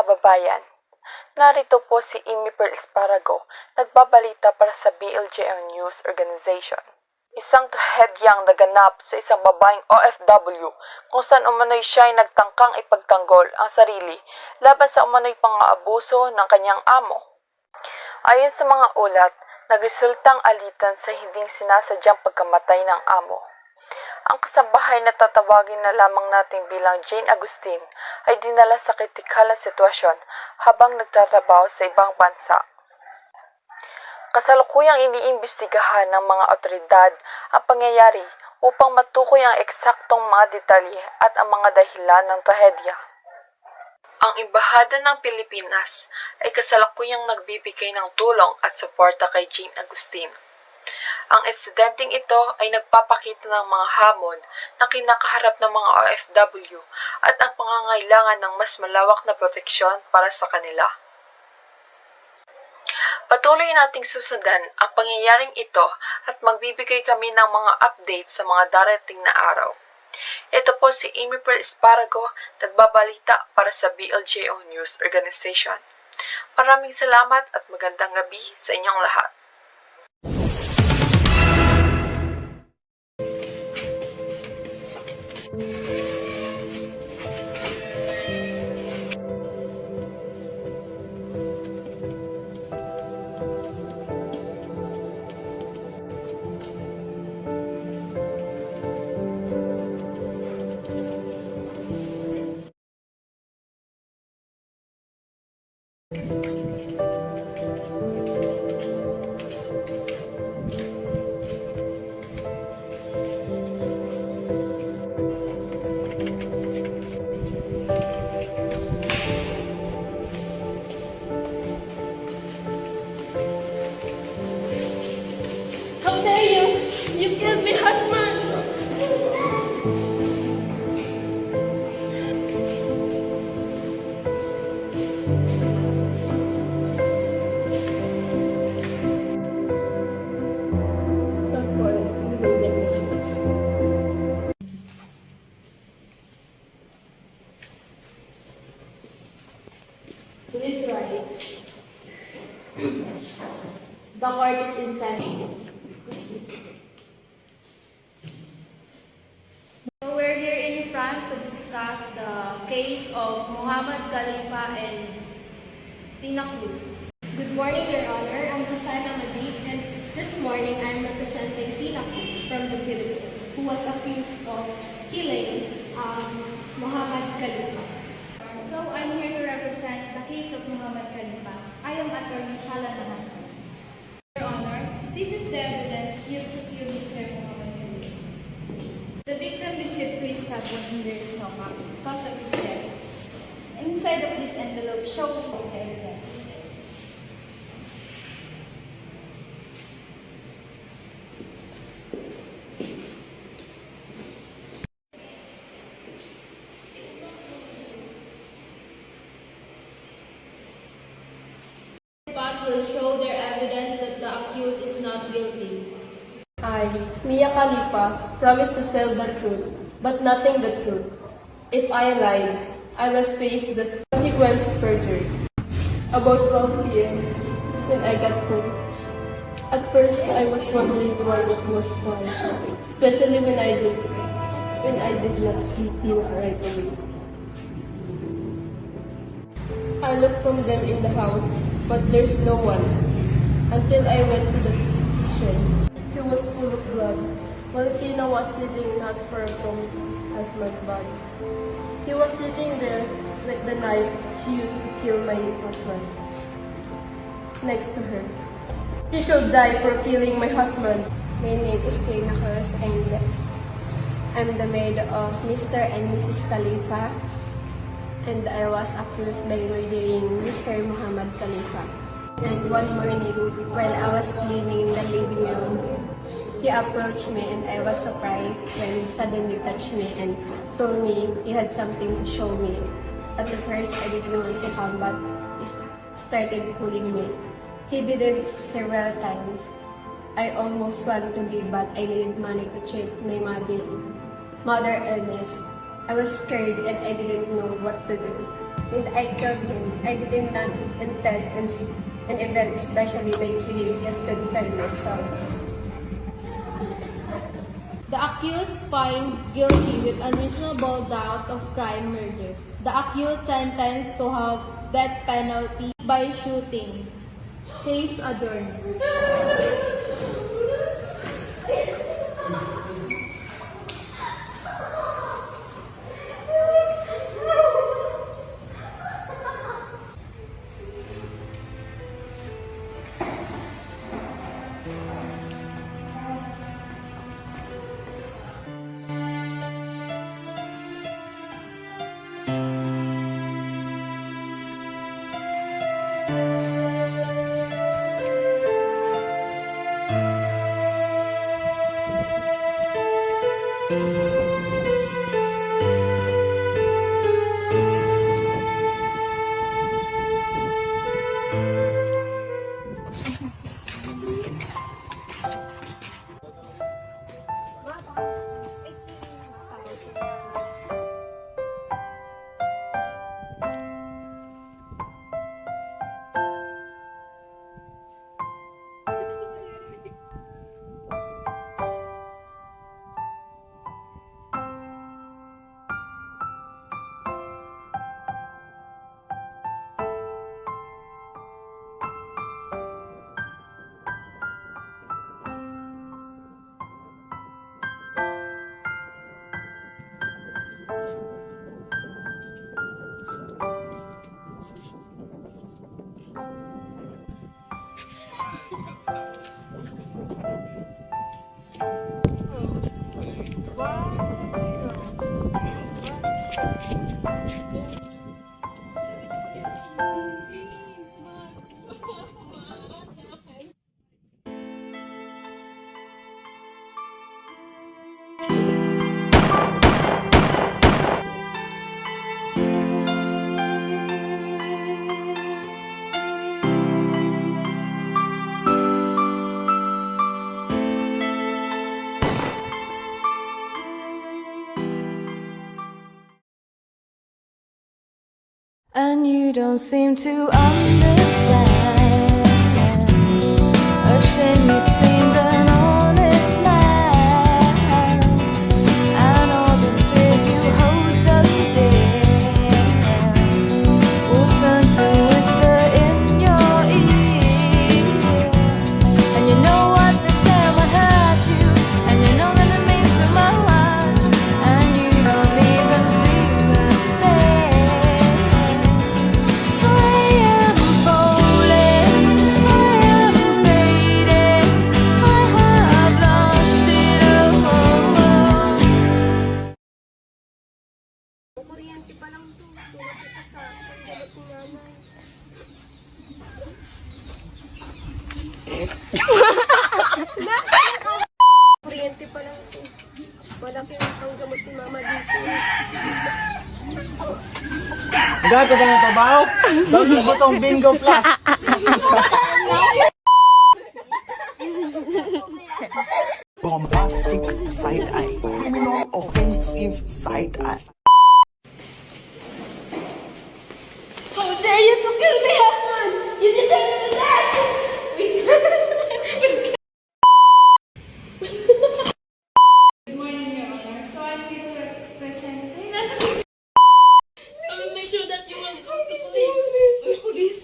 kababayan, narito po si Amy Pearl Esparago, nagbabalita para sa BLJO News Organization. Isang trahedyang naganap sa isang babaeng OFW kung saan umano'y siya ay nagtangkang ipagtanggol ang sarili laban sa umano'y pang-aabuso ng kanyang amo. Ayon sa mga ulat, nagresultang alitan sa hinding sinasadyang pagkamatay ng amo. Ang kasambahay na tatawagin na lamang natin bilang Jane Agustin ay dinala sa kritikal na sitwasyon habang nagtatrabaho sa ibang bansa. Kasalukuyang iniimbestigahan ng mga otoridad ang pangyayari upang matukoy ang eksaktong mga detalye at ang mga dahilan ng trahedya. Ang Embahada ng Pilipinas ay kasalukuyang nagbibigay ng tulong at suporta kay Jane Agustin. Ang insidenteng ito ay nagpapakita ng mga hamon na kinakaharap ng mga OFW at ang pangangailangan ng mas malawak na proteksyon para sa kanila. Patuloy nating susundan ang pangyayaring ito at magbibigay kami ng mga update sa mga darating na araw. Ito po si Amy Pearl Esparago, nagbabalita para sa BLJO News Organization. Maraming salamat at magandang gabi sa inyong lahat. How dare you! You killed my husband! Don't worry, we will get this fixed. Please rise. The court is in session. So we're here in front to discuss the case of Muhammad Khalifa and Tina Cruz. Good morning, Your Honor. I'm Rosana Madid, and this morning I'm representing Tina Cruz from the Philippines, who was accused of killing Muhammad Khalifa. So I'm here to represent the case of Muhammad Khalifa. I am Attorney Shala Nahasa. Your Honor, this is the evidence used to kill Mr. Muhammad Khalifa. The victim received 3 stab wounds in their stomach because of his death. Inside of this envelope shows the evidence. But will show their evidence that the accused is not guilty. I, Mia Khalifa, promise to tell the truth, but nothing the truth. If I lied, I must face the consequence of perjury. About 12 p.m., when I got home, at first I was wondering why it was fun, especially when I did not see Tina right away. I looked from them in the house, but there's no one, until I went to the kitchen. He was full of blood, while Tina was sitting not far from husband's body. He was sitting there with the knife she used to kill my husband, next to her. She should die for killing my husband. My name is Tina Cruz, and I'm the maid of Mr. and Mrs. Khalifa, and I was accused by murdering Mr. Muhammad Khalifa. And one morning, while I was cleaning the living room, he approached me, and I was surprised when he suddenly touched me and told me he had something to show me. At the first, I didn't want to come, but he started pulling me. He did it several times. I almost wanted to leave, but I needed money to treat my mother illness. I was scared and I didn't know what to do. When I killed him, I did not intend an event, especially by killing just to defend myself. The accused find guilty with unreasonable doubt of crime murder. The accused sentenced to have death penalty by shooting. Case adjourned. And you don't seem to understand. A shame you seemed an honest man, and all the fears you hold so dear will turn to whisper in your ear. And you know what they say might hurt you, and you know that it means so much, and you don't even feel that there. I am falling, I am fading, I have lost it all. Kuryente pa lang to. Tulad kita sa pagdagat ni nanay. Kuryente pa lang to. Malaki ang panggamot ni mama dito. Gato ka ng trabaho? Daw sa butong Bingo Plus. Bombastic side eye, criminal offensive side eye. How dare you to kill my husband? You deserve to death! Good morning, Your Honor. So I'm here to represent... I will make sure that you will go to police. Police.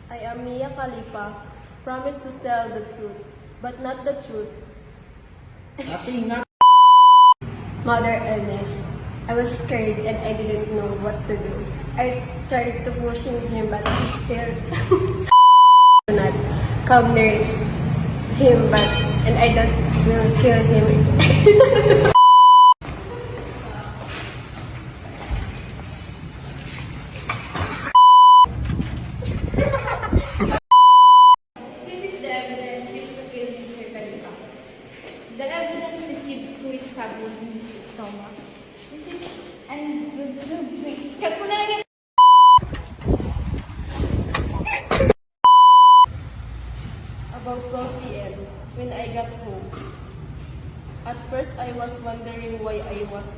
I am Mia Khalifa. Promise to tell the truth, but not the truth. Mother Ernest, I was scared and I didn't know what to do. I tried to pushing him, but he still do not come near him, and I don't will kill him. This is the evidence used to kill Mr. Califa. The evidence received through his stab wound in his stomach. This is... and... Cut mo na lang yan! About 12 p.m. when I got home. At At first, I was wondering why I was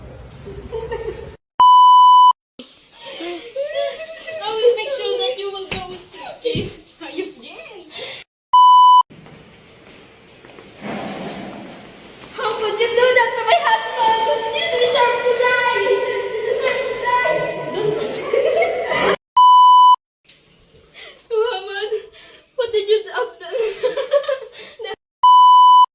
hurt.